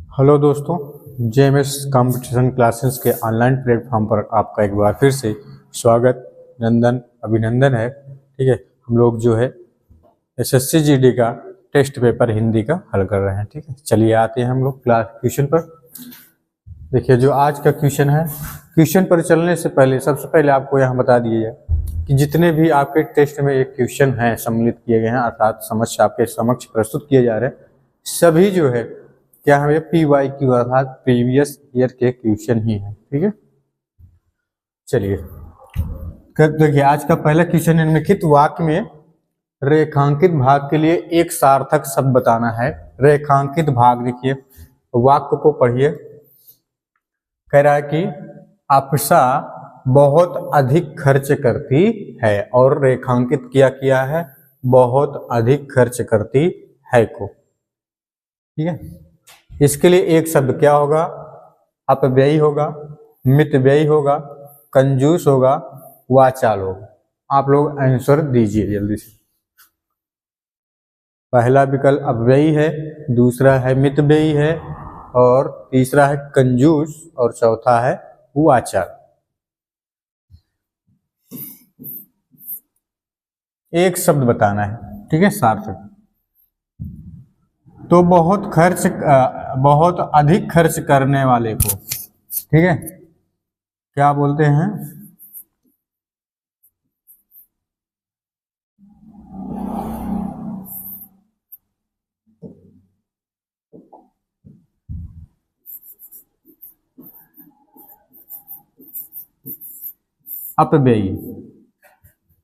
Hello दोस्तों, JMS competition classes के online platform पर आपका एक बार फिर से स्वागत, अभिनंदन है। ठीक है, हम लोग जो है एसएससी जीडी का टेस्ट पेपर हिंदी का हल कर रहे हैं। ठीक है, चलिए आते हैं हम लोग क्लास क्वेश्चन पर। देखिए, जो आज का क्वेश्चन है, क्वेश्चन पर चलने से पहले सबसे पहले आपको यहाँ बता दिया जाए कि जितने भी आपके टेस्ट में एक क्वेश्चन हैं सम्मिलित किए गए हैं, अर्थात आपके समक्ष प्रस्तुत किए जा रहे हैं, सभी जो है क्या है PYQ अर्थात प्रीवियस ईयर के क्वेश्चन ही है। ठीक है, चलिए देखिए आज का पहला क्वेश्चन, निम्नलिखित वाक्य में रेखांकित भाग के लिए एक सार्थक शब्द बताना है। रेखांकित भाग, देखिए वाक्य को पढ़िए। कह रहा है कि अप्सरा बहुत अधिक खर्च करती है, और रेखांकित किया है बहुत अधिक खर्च करती है को। ठीक है, इसके लिए एक शब्द क्या होगा? अपव्ययी होगा, मितव्ययी होगा, कंजूस होगा, वाचाल होगा। आप लोग आंसर दीजिए जल्दी से। पहला विकल्प अपव्ययी है, दूसरा है मितव्ययी है, और तीसरा है कंजूस, और चौथा है वाचाल। एक शब्द बताना है। ठीक है, सार्थक। तो बहुत अधिक खर्च करने वाले को, ठीक है, क्या बोलते हैं? अपव्ययी।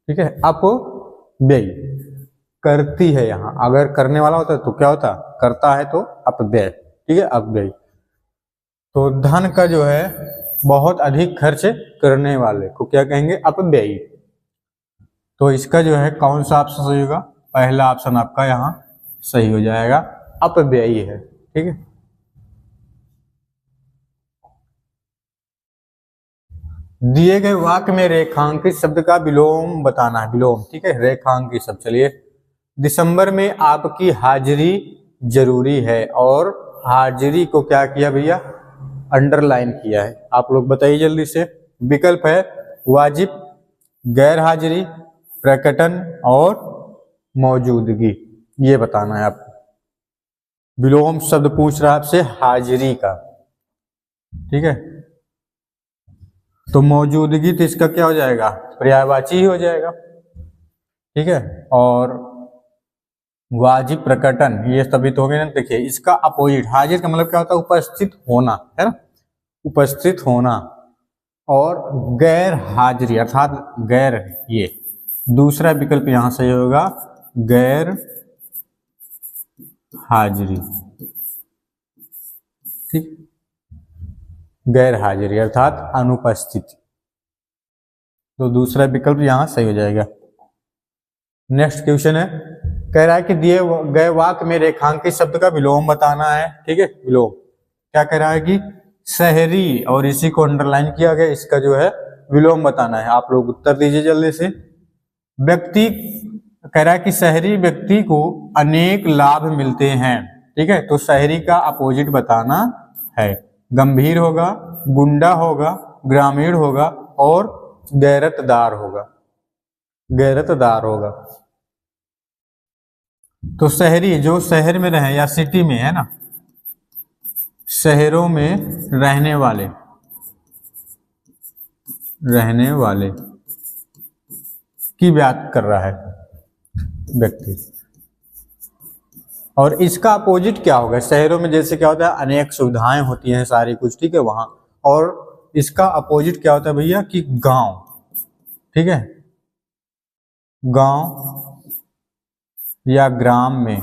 ठीक है, अपव्ययी करती है। यहाँ अगर करने वाला होता है तो क्या होता? करता है तो अपव्यय। ठीक है, अपव्यय। तो धन का जो है बहुत अधिक खर्च करने वाले को क्या कहेंगे? अपव्ययी। तो इसका जो है कौन सा ऑप्शन सही होगा? पहला ऑप्शन आपका यहाँ सही हो जाएगा, अपव्ययी है। ठीक है, दिए गए वाक्य में रेखांकित शब्द का विलोम बताना है। विलोम, ठीक है, रेखांकित शब्द। चलिए, दिसंबर में आपकी हाजिरी जरूरी है, और हाजिरी को क्या किया भैया? अंडरलाइन किया है। आप लोग बताइए जल्दी से। विकल्प है वाजिब, गैर हाजिरी, प्रकटन और मौजूदगी। ये बताना है आपको। विलोम शब्द पूछ रहा है आपसे हाजिरी का। ठीक है, तो मौजूदगी तो इसका क्या हो जाएगा? पर्यायवाची ही हो जाएगा। ठीक है, और वाजिब, प्रकटन, ये सभी तो हो गए ना। देखिए, इसका अपोजिट हाजिर का मतलब क्या होता है? उपस्थित होना, है ना, उपस्थित होना। और गैर हाजिरी अर्थात गैर, ये दूसरा विकल्प यहां सही होगा, गैर हाजिरी। ठीक, गैर हाजिरी अर्थात अनुपस्थिति। तो दूसरा विकल्प यहां सही हो जाएगा। नेक्स्ट क्वेश्चन है, कह रहा है कि दिए गए वाक्य में रेखांकित शब्द का विलोम बताना है। ठीक है, विलोम क्या कह रहा है कि शहरी, और इसी को अंडरलाइन किया गया, इसका जो है विलोम बताना है। आप लोग उत्तर दीजिए जल्दी से। व्यक्ति कह रहा है कि शहरी व्यक्ति को अनेक लाभ मिलते हैं। ठीक है, तो शहरी का अपोजिट बताना है। गंभीर होगा, गुंडा होगा, ग्रामीण होगा, और गैरतदार होगा। गैरतदार होगा। तो शहरी जो शहर में रहे या सिटी में, है ना, शहरों में रहने वाले की बात कर रहा है व्यक्ति। और इसका अपोजिट क्या होगा? शहरों में जैसे क्या होता है? अनेक सुविधाएं होती हैं, सारी कुछ, ठीक है, वहां। और इसका अपोजिट क्या होता है भैया? कि गांव। ठीक है, गांव या ग्राम में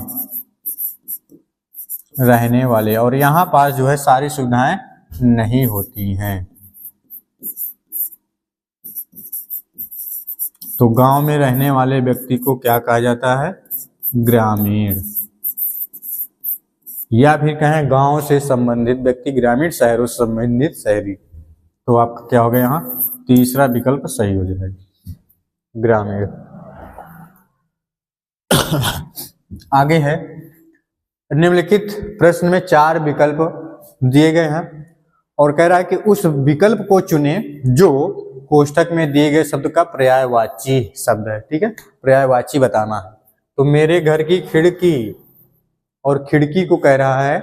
रहने वाले, और यहाँ पास जो है सारी सुविधाएं नहीं होती हैं। तो गांव में रहने वाले व्यक्ति को क्या कहा जाता है? ग्रामीण। या फिर कहें गांव से संबंधित व्यक्ति ग्रामीण, शहरों से संबंधित शहरी। तो आपका क्या होगा? यहाँ तीसरा विकल्प सही हो जाएगा, ग्रामीण। आगे है, निम्नलिखित प्रश्न में 4 विकल्प दिए गए हैं और कह रहा है कि उस विकल्प को चुने जो कोष्ठक में दिए गए शब्द का पर्यायवाची शब्द है। ठीक है, पर्यायवाची बताना है। तो मेरे घर की खिड़की, और खिड़की को कह रहा है,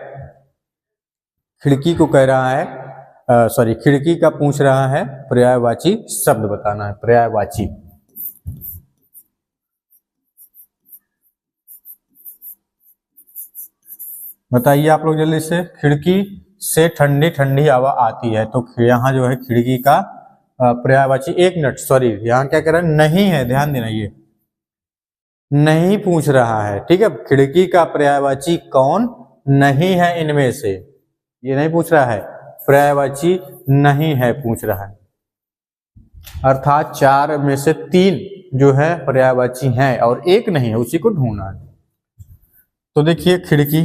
खिड़की को कह रहा है सॉरी खिड़की का पूछ रहा है पर्यायवाची शब्द बताना है, पर्यायवाची। बताइए आप लोग जल्दी से। खिड़की से ठंडी ठंडी हवा आती है, तो यहाँ जो है खिड़की का पर्यायवाची, एक मिनट सॉरी, यहाँ क्या कह रहा है, नहीं है, ध्यान देना, ये नहीं पूछ रहा है। ठीक है, खिड़की का पर्यायवाची कौन नहीं है इनमें से, ये नहीं पूछ रहा है, पर्यायवाची नहीं है पूछ रहा है। अर्थात 4 में से 3 जो है पर्यायवाची हैं और एक नहीं है, उसी को ढूंढना है। तो देखिए खिड़की,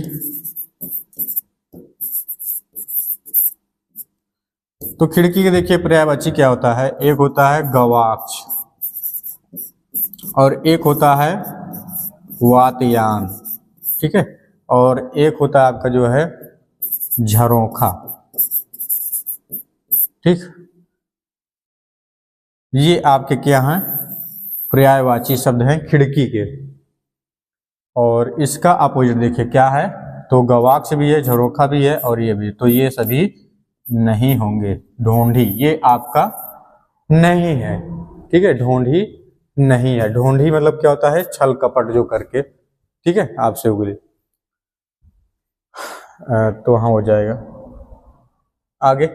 तो खिड़की के देखिए पर्यायवाची क्या होता है, एक होता है गवाक्ष और एक होता है वातयान। ठीक है, और एक होता है आपका जो है झरोखा। ठीक, ये आपके क्या हैं, पर्यायवाची शब्द हैं खिड़की के। और इसका अपोजिट देखिए क्या है, तो गवाक्ष भी है, झरोखा भी है और ये भी, तो ये सभी नहीं होंगे। ढोंढी ये आपका नहीं है। ठीक है, ढोंढी नहीं है। ढोंढी मतलब क्या होता है, छल कपट जो करके, ठीक है, आपसे उगली। तो हाँ हो जाएगा। आगे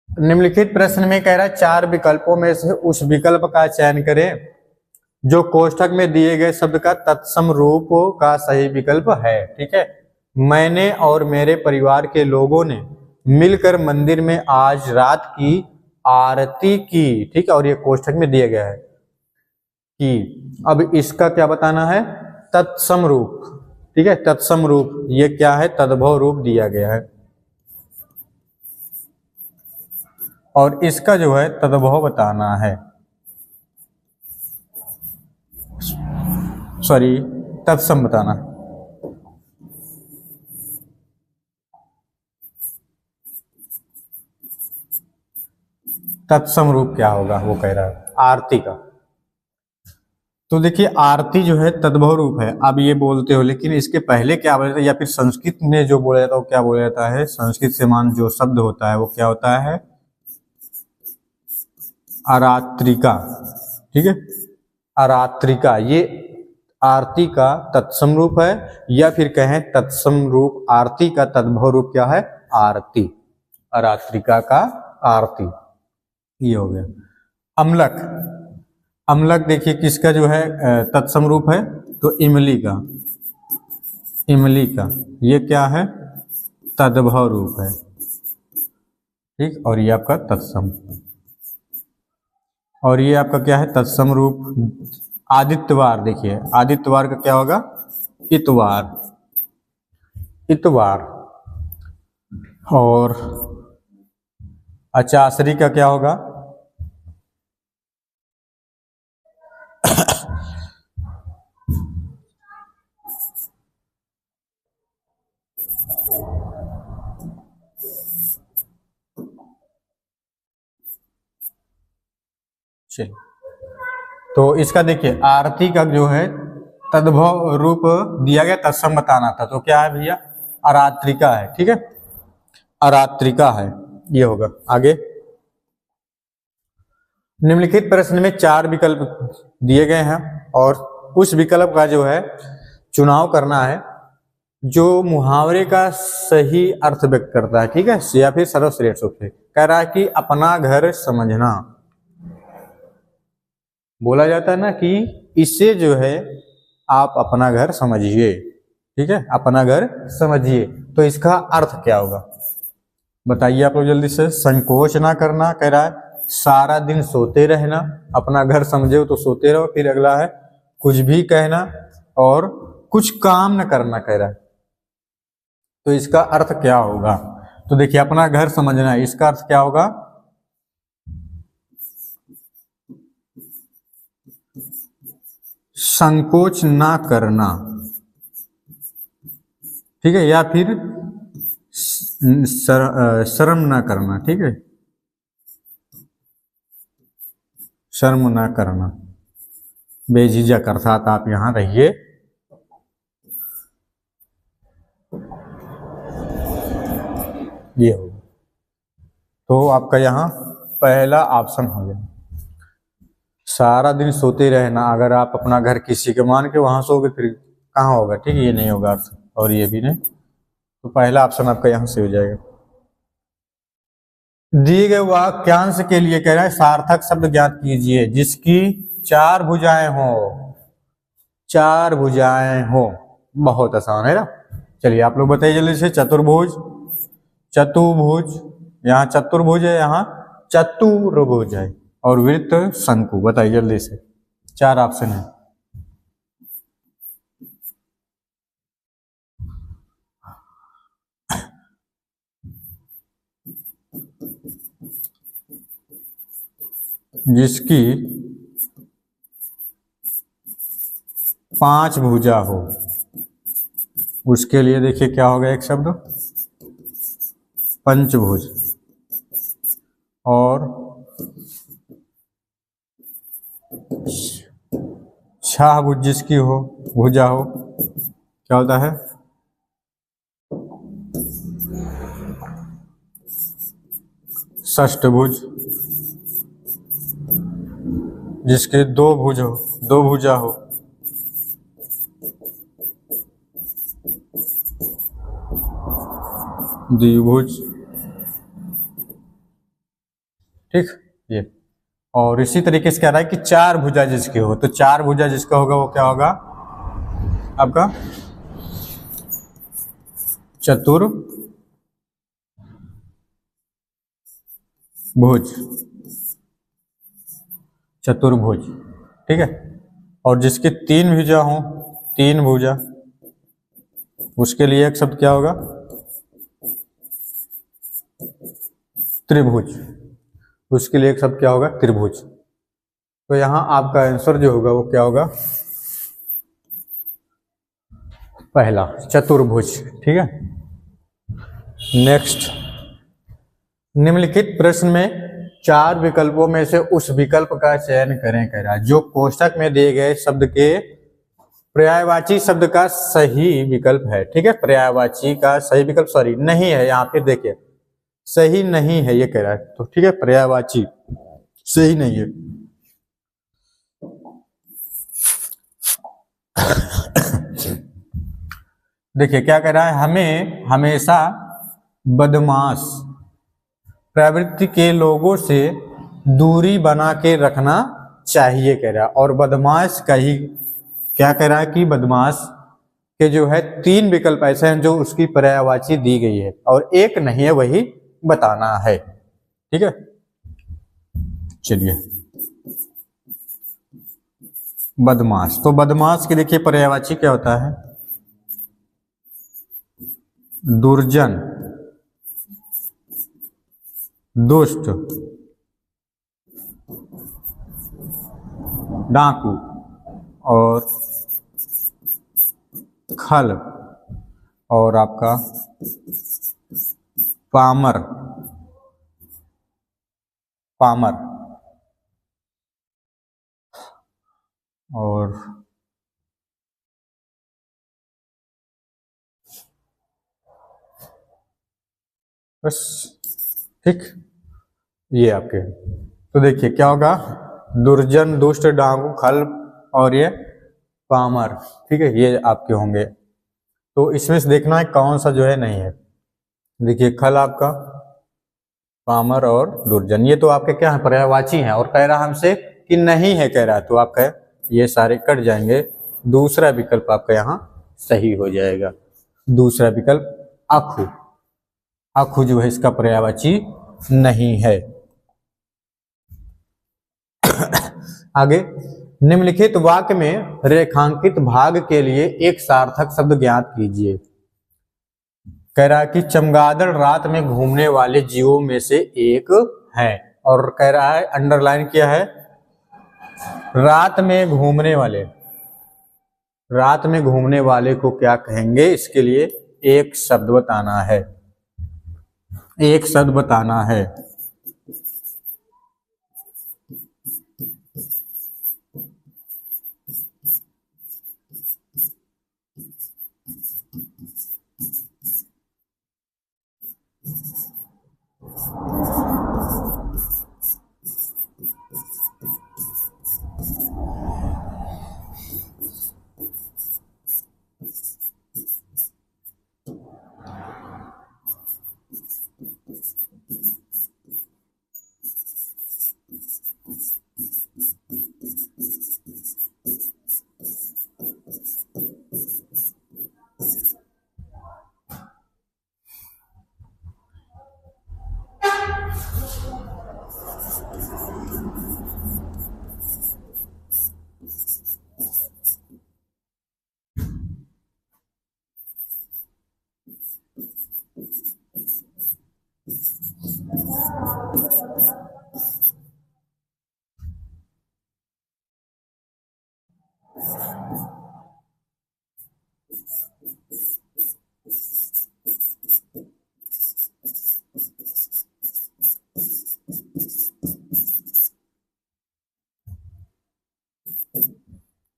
निम्नलिखित प्रश्न में कह रहा है 4 विकल्पों में से उस विकल्प का चयन करें जो कोष्ठक में दिए गए शब्द का तत्सम रूप का सही विकल्प है। ठीक है, मैंने और मेरे परिवार के लोगों ने मिलकर मंदिर में आज रात की आरती की। ठीक है, और ये कोष्ठक में दिया गया है कि, अब इसका क्या बताना है, तत्सम रूप। ठीक है, तत्सम रूप ये क्या है, तद्भव रूप दिया गया है और इसका जो है तद्भव बताना है, सॉरी तत्सम बताना। तत्सम रूप क्या होगा वो कह रहा है, आरती का। तो देखिए आरती जो है तद्भव रूप है, अब ये बोलते हो, लेकिन इसके पहले क्या बोला जाता है, या फिर संस्कृत में जो बोला जाता है वो क्या बोला जाता है, संस्कृत से मान जो शब्द होता है वो क्या होता है, अरात्रिका। ठीक है, अरात्रिका ये आरती का तत्सम रूप है, या फिर कहें तत्सम रूप आरती का तद्भव रूप क्या है, आरती। अरात्रिका का आरती, ये हो गया। अम्लक, अम्लक देखिए किसका जो है तत्सम रूप है, तो इमली का, इमली का ये क्या है, तद्भव रूप है। ठीक, और ये आपका तत्सम, और ये आपका क्या है, तत्सम रूप। आदित्यवार देखिए, आदित्यवार का क्या होगा, इतवार, इतवार। और अचासरी का क्या होगा, चलिए तो इसका देखिए आरती का जो है तद्भव रूप दिया गया, तत्सम बताना था, तो क्या है भैया, अरात्रिका है। ठीक है, अरात्रिका है, ये होगा। आगे निम्नलिखित प्रश्न में 4 विकल्प दिए गए हैं और उस विकल्प का जो है चुनाव करना है जो मुहावरे का सही अर्थ व्यक्त करता है। ठीक है, या फिर सर्वश्रेष्ठ रूप से कह रहा है कि अपना घर समझना, बोला जाता है ना कि इससे जो है आप अपना घर समझिए। ठीक है, अपना घर समझिए, तो इसका अर्थ क्या होगा बताइए आप लोग जल्दी से। संकोच ना करना कह रहा है, सारा दिन सोते रहना, अपना घर समझे हो तो सोते रहो। फिर अगला है कुछ भी कहना और कुछ काम न करना कह रहा है, तो इसका अर्थ क्या होगा। तो देखिए अपना घर समझना है, इसका अर्थ क्या होगा, संकोच ना करना। ठीक है, या फिर शर्म ना करना, ठीक है, शर्म ना करना, बेझिझक अर्थात आप यहाँ रहिए। ये हो, तो आपका यहाँ पहला ऑप्शन हो गया। सारा दिन सोते रहना, अगर आप अपना घर किसी के मान के वहां सोओगे फिर कहाँ होगा, ठीक है, ये नहीं होगा अर्थ, और ये भी नहीं, तो पहला ऑप्शन आपका यहाँ से हो जाएगा। दिए गए वाक्यांश के लिए कह रहा है सार्थक शब्द ज्ञात कीजिए जिसकी 4 भुजाएं हो। 4 भुजाएं हो, बहुत आसान है ना। चलिए आप लोग बताइए जल्दी से। चतुर्भुज, चतुर्भुज, यहाँ चतुर्भुज है, यहाँ चतुर्भुज है, और वृत्त, शंकु। बताइए जल्दी से, 4 ऑप्शन है। जिसकी 5 भुजा हो, उसके लिए देखिए क्या होगा एक शब्द, पंचभुज। और 6 भुज जिसकी हो, भुजा हो, क्या होता है, षष्ठभुज। जिसके 2 भुज हो, 2 भुजा हो, द्विभुज, ठीक। ये और इसी तरीके से कह रहा है कि 4 भुजा जिसकी हो, तो 4 भुजा जिसका होगा वो क्या होगा आपका, चतुर्भुज, चतुर्भुज, ठीक है। और जिसके 3 भुजा हो, 3 भुजा, उसके लिए एक शब्द क्या होगा, त्रिभुज। उसके लिए एक शब्द क्या होगा, त्रिभुज। तो यहां आपका आंसर जो होगा वो क्या होगा, पहला चतुर्भुज, ठीक है। नेक्स्ट, निम्नलिखित प्रश्न में 4 विकल्पों में से उस विकल्प का चयन करें, कह रहा है जो कोष्ठक में दिए गए शब्द के पर्यायवाची शब्द का सही विकल्प है, ठीक है। पर्यायवाची का सही विकल्प सॉरी नहीं है, यहाँ पे देखिए सही नहीं है ये कह रहा है, तो ठीक है, पर्यायवाची सही नहीं है। देखिए क्या कह रहा है, हमें हमेशा बदमाश प्रवृत्ति के लोगों से दूरी बना के रखना चाहिए कह रहा है। और बदमाश का ही क्या कह रहा है कि बदमाश के जो है 3 विकल्प ऐसे हैं जो उसकी पर्यायवाची दी गई है, और एक नहीं है, वही बताना है, ठीक है। चलिए, बदमाश, तो बदमाश के देखिए पर्यायवाची क्या होता है, दुर्जन, दुष्ट, डाकू और खल, और आपका पामर, पामर, और बस, ठीक। ये आपके, तो देखिए क्या होगा, दुर्जन, दुष्ट, डाकू, खल और ये पामर, ठीक है, ये आपके होंगे। तो इसमें से देखना है कौन सा जो है नहीं है। देखिए खल आपका, पामर और दुर्जन, ये तो आपके क्या है, पर्यायवाची हैं, और कह रहा हमसे कि नहीं है कह रहा, तो आपका ये सारे कट जाएंगे। दूसरा विकल्प आपका यहाँ सही हो जाएगा, दूसरा विकल्प अखु, अखु जो है इसका पर्यायवाची नहीं है। आगे, निम्नलिखित वाक्य में रेखांकित भाग के लिए एक सार्थक शब्द ज्ञात कीजिए। कह रहा है कि चमगादड़ रात में घूमने वाले जीवों में से एक है, और कह रहा है अंडरलाइन किया है, रात में घूमने वाले, रात में घूमने वाले को क्या कहेंगे, इसके लिए एक शब्द बताना है। एक शब्द बताना है।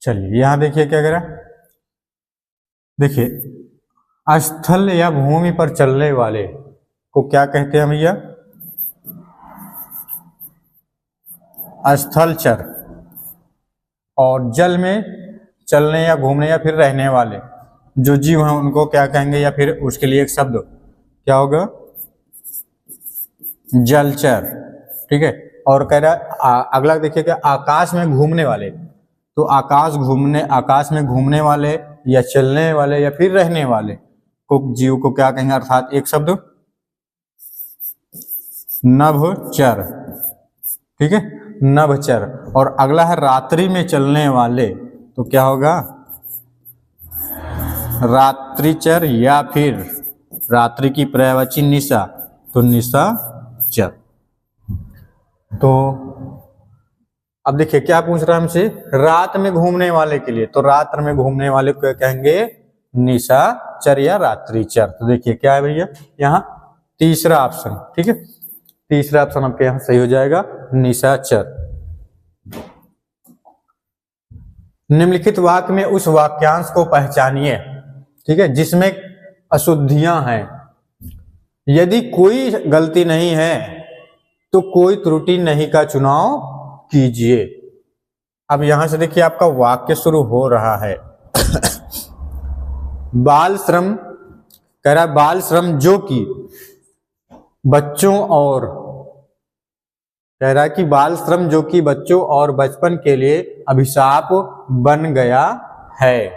चलिए यहां देखिए क्या करा। देखिए स्थल या भूमि पर चलने वाले को क्या कहते हैं भैया? स्थलचर। और जल में चलने या घूमने या फिर रहने वाले जो जीव हैं उनको क्या कहेंगे, या फिर उसके लिए एक शब्द क्या होगा? जलचर। ठीक है। और कह रहा अगला देखिए क्या, आकाश में घूमने वाले, तो आकाश में घूमने वाले या चलने वाले या फिर रहने वाले को जीव को क्या कहेंगे? अर्थात एक शब्द नभचर। ठीक है, नभचर। और अगला है रात्रि में चलने वाले, तो क्या होगा? रात्रिचर या फिर रात्रि की पर्यायवाची निशा, तो निशाचर। तो अब देखिए क्या पूछ रहा है हमसे, रात में घूमने वाले के लिए, तो रात्र में घूमने वाले को कहेंगे निशाचर या रात्रिचर। तो देखिए क्या है भैया, यहाँ तीसरा ऑप्शन। ठीक है, तीसरा ऑप्शन आपके यहाँ सही हो जाएगा, निशाचर। निम्नलिखित वाक्य में उस वाक्यांश को पहचानिए, ठीक है, जिसमें अशुद्धियां हैं। यदि कोई गलती नहीं है तो कोई त्रुटि नहीं का चुनाव कीजिए। अब यहां से देखिए आपका वाक्य शुरू हो रहा है। बाल श्रम, कह रहा है बाल श्रम जो कि बच्चों और, कह रहा है कि बाल श्रम जो कि बच्चों और बचपन के लिए अभिशाप बन गया है।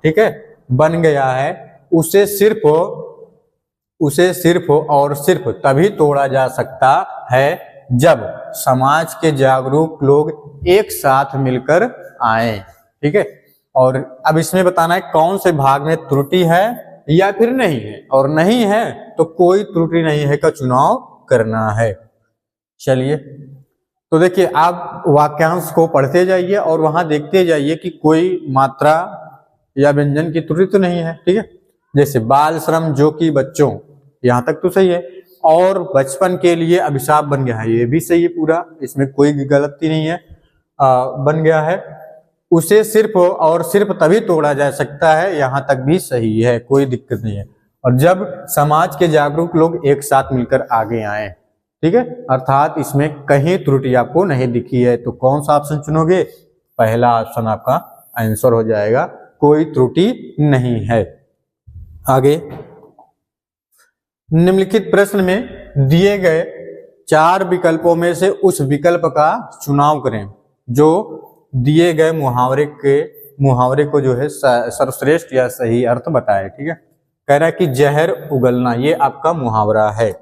ठीक है, बन गया है। उसे सिर्फ और सिर्फ तभी तोड़ा जा सकता है जब समाज के जागरूक लोग एक साथ मिलकर आए। ठीक है, और अब इसमें बताना है कौन से भाग में त्रुटि है या फिर नहीं है, और नहीं है तो कोई त्रुटि नहीं है का चुनाव करना है। चलिए तो देखिए आप वाक्यांश को पढ़ते जाइए और वहां देखते जाइए कि कोई मात्रा या व्यंजन की त्रुटि तो नहीं है। ठीक है, जैसे बाल श्रम जो कि बच्चों, यहां तक तो सही है, और बचपन के लिए अभिशाप बन गया है, ये भी सही है पूरा, इसमें कोई गलती नहीं है। बन गया है। उसे सिर्फ और सिर्फ तभी तोड़ा जा सकता है, यहां तक भी सही है, कोई दिक्कत नहीं है। और जब समाज के जागरूक लोग एक साथ मिलकर आगे आए। ठीक है, अर्थात इसमें कहीं त्रुटि आपको नहीं दिखी है, तो कौन सा ऑप्शन चुनोगे? पहला ऑप्शन आपका आंसर हो जाएगा, कोई त्रुटि नहीं है। आगे निम्नलिखित प्रश्न में दिए गए 4 विकल्पों में से उस विकल्प का चुनाव करें जो दिए गए मुहावरे को जो है सर्वश्रेष्ठ या सही अर्थ बताए। ठीक है, कह रहा है कि जहर उगलना, ये आपका मुहावरा है,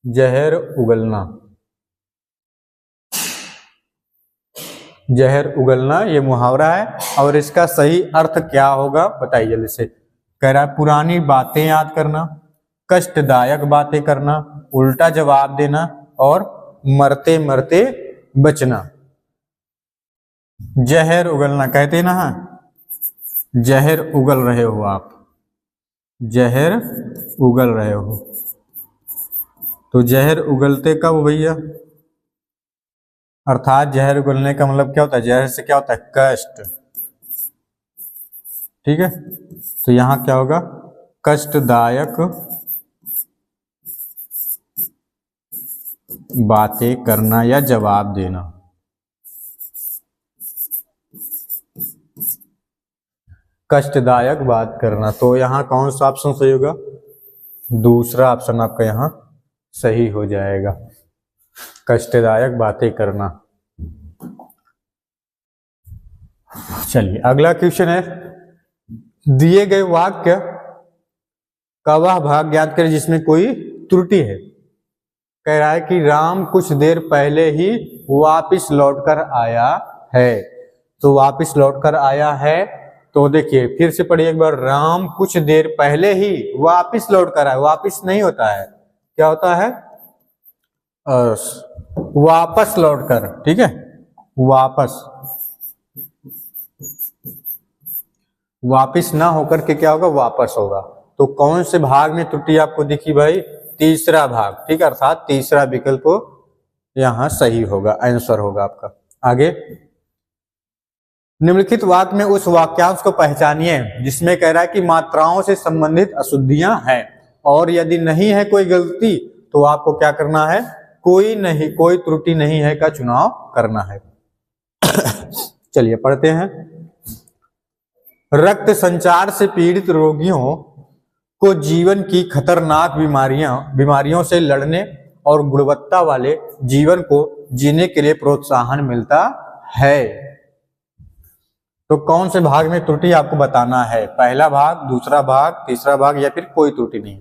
जहर उगलना, जहर उगलना ये मुहावरा है। और इसका सही अर्थ क्या होगा बताइए जल्दी से। कह रहा है पुरानी बातें याद करना, कष्टदायक बातें करना, उल्टा जवाब देना और मरते मरते बचना। जहर उगलना कहते ना, जहर उगल रहे हो आप, जहर उगल रहे हो। तो जहर उगलते कब भैया, अर्थात जहर उगलने का मतलब क्या होता है, जहर से क्या होता है, कष्ट। ठीक है, तो यहां क्या होगा, कष्टदायक बातें करना या जवाब देना। कष्टदायक बात करना, तो यहां कौन सा ऑप्शन सही होगा, दूसरा ऑप्शन आपका यहां सही हो जाएगा, कष्टदायक बातें करना। चलिए अगला क्वेश्चन है, दिए गए वाक्य का वह भाग ज्ञात करें जिसमें कोई त्रुटि है। कह रहा है कि राम कुछ देर पहले ही वापिस लौटकर आया है, तो वापिस लौटकर आया है, तो देखिए फिर से पढ़िए एक बार, राम कुछ देर पहले ही वापिस लौटकर आया, वापिस नहीं होता है, क्या होता है, वापस लौटकर। ठीक है, वापस, वापिस ना होकर के क्या होगा, वापस होगा। तो कौन से भाग में त्रुटि आपको दिखी भाई, तीसरा भाग। ठीक है, अर्थात तीसरा विकल्प यहां सही होगा, आंसर होगा आपका। आगे, निम्नलिखित वाक्य में उस वाक्यांश को पहचानिए जिसमें कह रहा है कि मात्राओं से संबंधित अशुद्धियां हैं, और यदि नहीं है कोई गलती तो आपको क्या करना है, कोई त्रुटि नहीं है का चुनाव करना है। चलिए पढ़ते हैं, रक्त संचार से पीड़ित रोगियों को जीवन की खतरनाक बीमारियों से लड़ने और गुणवत्ता वाले जीवन को जीने के लिए प्रोत्साहन मिलता है। तो कौन से भाग में त्रुटि आपको बताना है, पहला भाग, दूसरा भाग, तीसरा भाग, या फिर कोई त्रुटि नहीं।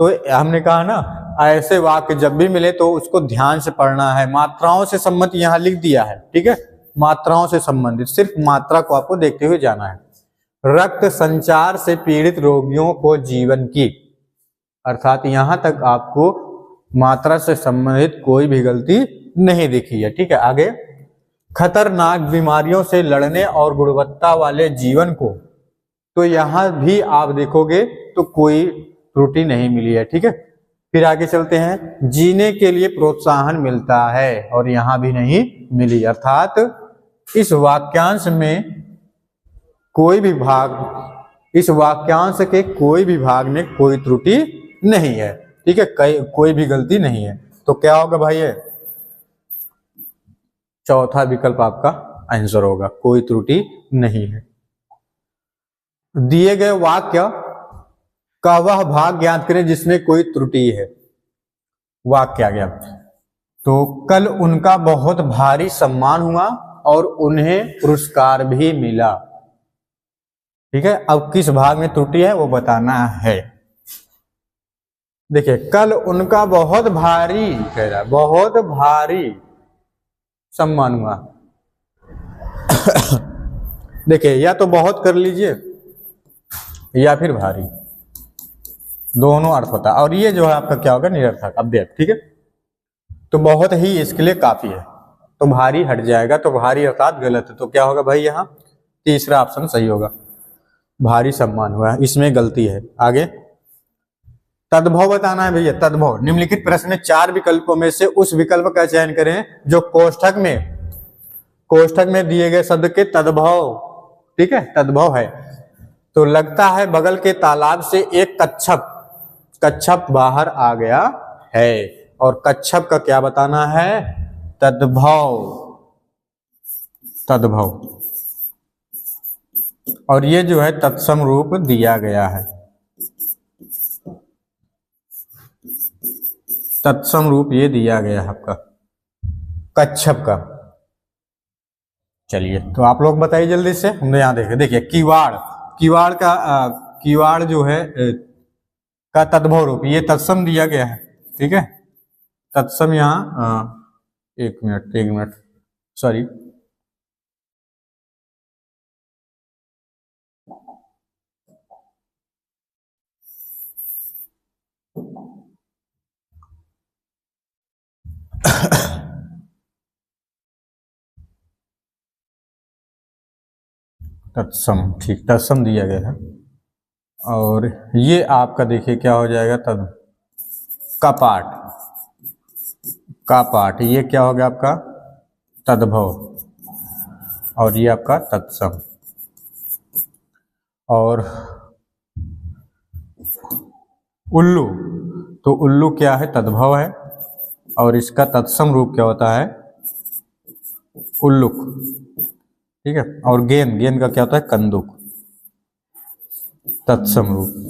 तो हमने कहा ना, ऐसे वाक्य जब भी मिले तो उसको ध्यान से पढ़ना है। मात्राओं से संबंधित यहाँ लिख दिया है, ठीक है, मात्राओं से संबंधित, सिर्फ मात्रा को आपको देखते हुए जाना है। रक्त संचार से पीड़ित रोगियों को जीवन की, अर्थात यहां तक आपको मात्रा से संबंधित कोई भी गलती नहीं दिखी है। ठीक है, आगे, खतरनाक बीमारियों से लड़ने और गुणवत्ता वाले जीवन को, तो यहां भी आप देखोगे तो कोई त्रुटि नहीं मिली है। ठीक है, फिर आगे चलते हैं, जीने के लिए प्रोत्साहन मिलता है, और यहां भी नहीं मिली, अर्थात इस वाक्यांश में कोई भी भाग, इस वाक्यांश के कोई भी भाग में कोई त्रुटि नहीं है। ठीक है, कोई भी गलती नहीं है। तो क्या होगा भाई, ये चौथा विकल्प आपका आंसर होगा, कोई त्रुटि नहीं है। दिए गए वाक्य का वह भाग ज्ञात करें जिसमें कोई त्रुटि है। वाक्य आ गया, तो कल उनका बहुत भारी सम्मान हुआ और उन्हें पुरस्कार भी मिला। ठीक है, अब किस भाग में त्रुटि है वो बताना है। देखिए, कल उनका बहुत भारी, कह रहा है बहुत भारी सम्मान हुआ। देखिए, या तो बहुत कर लीजिए या फिर भारी, दोनों अर्थ होता है, और ये जो है आपका क्या होगा, निरर्थक अव्यय। ठीक है, तो बहुत ही इसके लिए काफी है, तो भारी हट जाएगा, तो भारी अर्थात गलत है। तो क्या होगा भाई, यहाँ तीसरा ऑप्शन सही होगा, भारी सम्मान हुआ है, इसमें गलती है। आगे, तद्भव बताना है भैया, तद्भव। निम्नलिखित प्रश्न में 4 विकल्पों में से उस विकल्प का चयन करें जो कोष्ठक में दिए गए शब्द के तद्भव, ठीक है, तद्भव है। तो लगता है बगल के तालाब से एक कच्छप बाहर आ गया है, और कच्छप का क्या बताना है, तद्भव। और ये जो है तत्सम रूप दिया गया है, तत्सम रूप ये दिया गया है आपका कच्छप का। चलिए, तो आप लोग बताइए जल्दी से, हमने यहाँ देखे, देखिए किवाड़ जो है का तद्भव रूप, ये तत्सम दिया गया है। ठीक है, तत्सम यहाँ, एक मिनट सॉरी, तत्सम, ठीक, तत्सम दिया गया है, और ये आपका देखिए क्या हो जाएगा, तद कपाट। का पाठ, ये क्या हो गया आपका तद्भव, और ये आपका तत्सम। और उल्लू, तो उल्लू क्या है तद्भव है, और इसका तत्सम रूप क्या होता है उल्लुक, ठीक है। और गेंद, गेंद का क्या होता है कंदुक, तत्सम रूप।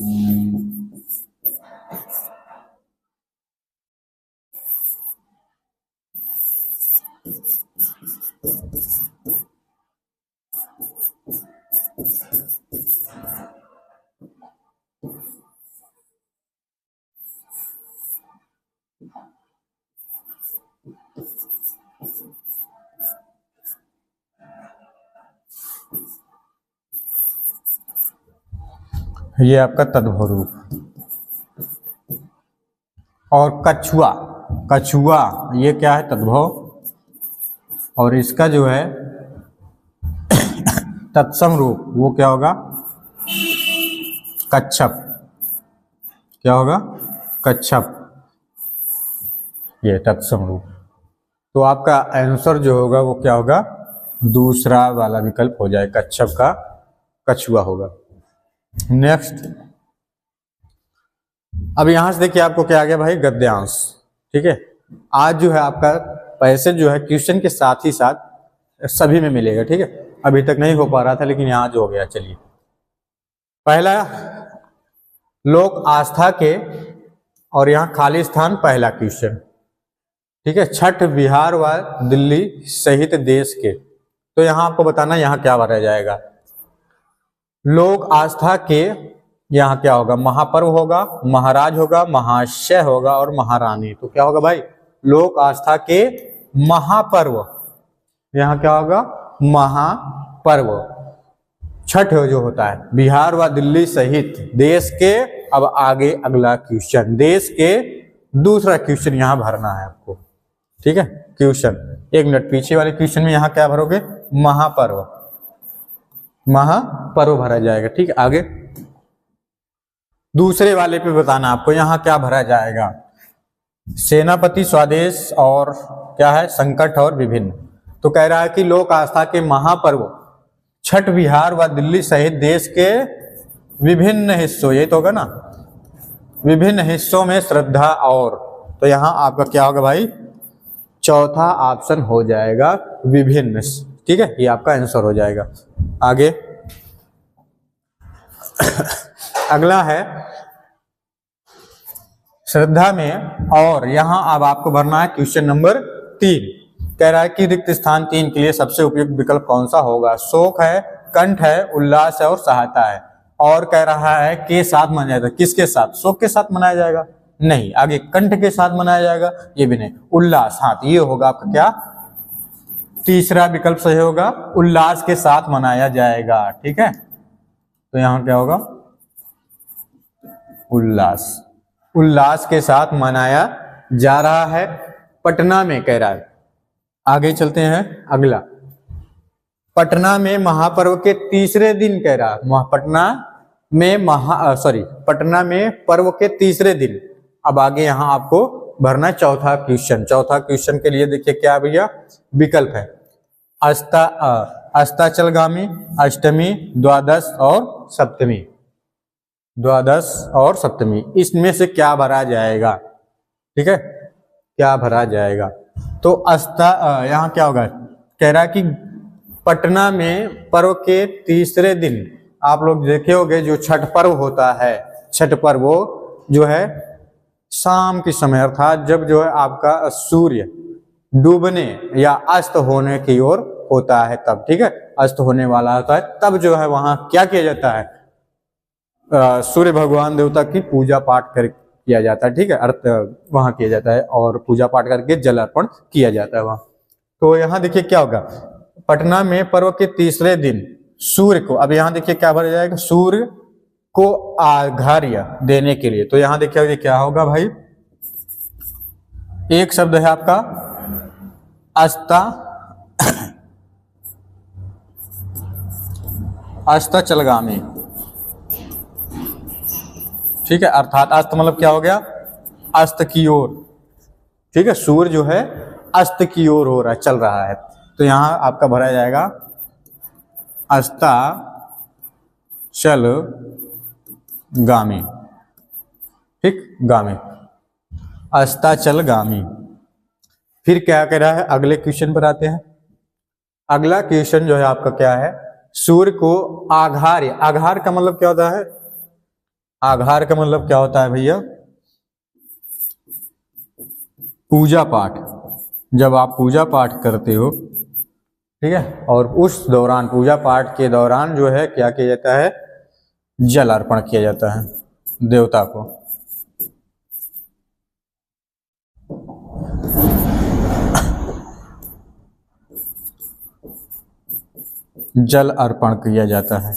ये आपका तद्भव रूप। और कछुआ, कछुआ ये क्या है तद्भव, और इसका जो है तत्सम रूप वो क्या होगा कच्छप, क्या होगा कच्छप, ये तत्सम रूप। तो आपका आंसर जो होगा वो क्या होगा दूसरा वाला विकल्प हो जाए, कच्छप का कछुआ होगा। नेक्स्ट, अब यहां से देखिए आपको क्या आ गया भाई गद्यांश, ठीक है। आज जो है आपका पैसे जो है क्वेश्चन के साथ ही साथ सभी में मिलेगा, ठीक है। अभी तक नहीं हो पा रहा था लेकिन यहाँ जो हो गया। चलिए, पहला लोक आस्था के, और यहाँ खाली स्थान पहला क्वेश्चन, ठीक है। छठ बिहार व दिल्ली सहित देश के, तो यहाँ आपको बताना यहाँ क्या भरा जाएगा। लोक आस्था के यहाँ क्या होगा महापर्व होगा, महाराज होगा, महाशय होगा और महारानी। तो क्या होगा भाई लोक आस्था के महापर्व, यहाँ क्या होगा महापर्व। छठ जो होता है बिहार व दिल्ली सहित देश के। अब आगे अगला क्वेश्चन, देश के दूसरा क्वेश्चन यहाँ भरना है आपको, ठीक है। क्वेश्चन 1 मिनट पीछे वाले क्वेश्चन में यहाँ क्या भरोगे महापर्व, महापर्व भरा जाएगा, ठीक है। आगे दूसरे वाले पे बताना आपको यहाँ क्या भरा जाएगा। सेनापति स्वदेश और क्या है संकट और विभिन्न। तो कह रहा है कि लोक आस्था के महापर्व छठ बिहार व दिल्ली सहित देश के विभिन्न हिस्सों, ये तो होगा ना विभिन्न हिस्सों में श्रद्धा और, तो यहाँ आपका क्या होगा भाई चौथा ऑप्शन हो जाएगा विभिन्न, ठीक है। ये आपका आंसर हो जाएगा। आगे अगला है श्रद्धा में, और यहां अब आपको भरना है क्वेश्चन नंबर 3। कह रहा है कि रिक्त स्थान 3 के लिए सबसे उपयुक्त विकल्प कौन सा होगा। शोक है, कंठ है, उल्लास है और सहायता है। और कह रहा है के साथ मनाया जाएगा, किसके साथ शोक के साथ मनाया जाएगा नहीं, आगे कंठ के साथ मनाया जाएगा ये भी नहीं, उल्लास, हाँ तो ये होगा आपका क्या तीसरा विकल्प सही होगा, उल्लास के साथ मनाया जाएगा, ठीक है। तो यहां क्या होगा उल्लास, उल्लास के साथ मनाया जा रहा है पटना में, कह रहा है। आगे चलते हैं अगला, पटना में महापर्व के तीसरे दिन, कह रहा पटना में पर्व के तीसरे दिन। अब आगे यहां आपको भरना चौथा क्वेश्चन। चौथा क्वेश्चन के लिए देखिए क्या भैया विकल्प है, अस्ताचलगामी, अष्टमी, द्वादश और सप्तमी। द्वादश और सप्तमी, इसमें से क्या भरा जाएगा, ठीक है, क्या भरा जाएगा। तो यहाँ क्या होगा, कह रहा है कि पटना में पर्व के तीसरे दिन, आप लोग देखे होंगे जो छठ पर्व होता है, छठ पर्व वो जो है शाम के समय अर्थात जब जो है आपका सूर्य डूबने या अस्त होने की ओर होता है तब, ठीक है, अस्त होने वाला होता है तब जो है वहां क्या किया जाता है सूर्य भगवान देवता की पूजा पाठ किया जाता है, ठीक है, अर्थ वहां किया जाता है और पूजा पाठ करके जल अर्पण किया जाता है वहां। तो यहाँ देखिए क्या होगा, पटना में पर्व के तीसरे दिन सूर्य को, अब यहाँ देखिए क्या भरा जाएगा, सूर्य को आघार्य देने के लिए। तो यहाँ देखिए क्या होगा भाई, एक शब्द है आपका अस्ताचलगामी, ठीक है, अर्थात अस्त मतलब क्या हो गया अस्त की ओर, ठीक है, सूर्य जो है अस्त की ओर हो रहा है, चल रहा है। तो यहाँ आपका भरा जाएगा अस्ता चल गामी। ठीक, गामी, अस्ताचल गामी। फिर क्या कह रहा है, अगले क्वेश्चन पर आते हैं। अगला क्वेश्चन जो है आपका क्या है, सूर्य को आघार्य, आघार का मतलब क्या होता है, आघार का मतलब क्या होता है भैया, पूजा पाठ। जब आप पूजा पाठ करते हो, ठीक है, और उस दौरान पूजा पाठ के दौरान जो है क्या किया जाता है, जल अर्पण किया जाता है देवता को। जल अर्पण किया जाता है,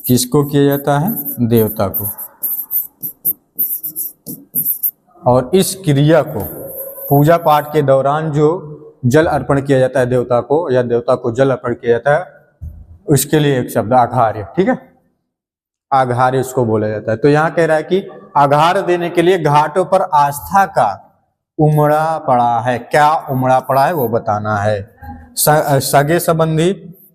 किसको किया जाता है, देवता को। और इस क्रिया को, पूजा पाठ के दौरान जो जल अर्पण किया जाता है देवता को, या देवता को जल अर्पण किया जाता है, उसके लिए एक शब्द आघार्य। ठीक है, आघार्य उसको बोला जाता है। तो यहाँ कह रहा है कि आघार देने के लिए घाटों पर आस्था का उमड़ा पड़ा है। क्या उमड़ा पड़ा है वो बताना है। सगे संबंधी,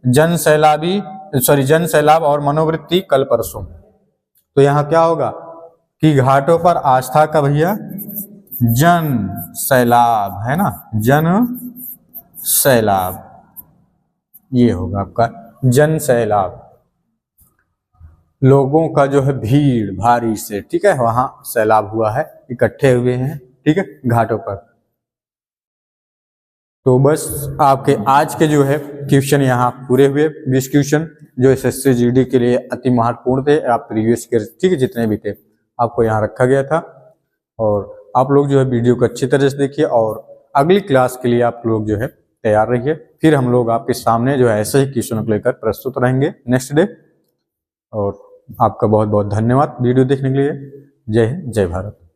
जन सैलाबी, जन सैलाब और मनोवृत्ति कल परसों। तो यहाँ क्या होगा कि घाटों पर आस्था का भैया जन सैलाब है ना, जन सैलाब, ये होगा आपका जन सैलाब। लोगों का जो है भीड़ भारी से, ठीक है, वहां सैलाब हुआ है, इकट्ठे हुए हैं, ठीक है, घाटों पर। तो बस आपके आज के जो है क्वेश्चन यहाँ पूरे हुए। 20 क्वेश्चन जो एसएससी जीडी के लिए अति महत्वपूर्ण थे, आप प्रीवियस के, ठीक है, जितने भी थे आपको यहाँ रखा गया था। और आप लोग जो है वीडियो को अच्छी तरह से देखिए, और अगली क्लास के लिए आप लोग जो है तैयार रहिए। फिर हम लोग आपके सामने जो है ऐसे ही क्वेश्चन को लेकर प्रस्तुत रहेंगे नेक्स्ट डे। और आपका बहुत बहुत धन्यवाद वीडियो देखने के लिए। जय हिंद, जय भारत।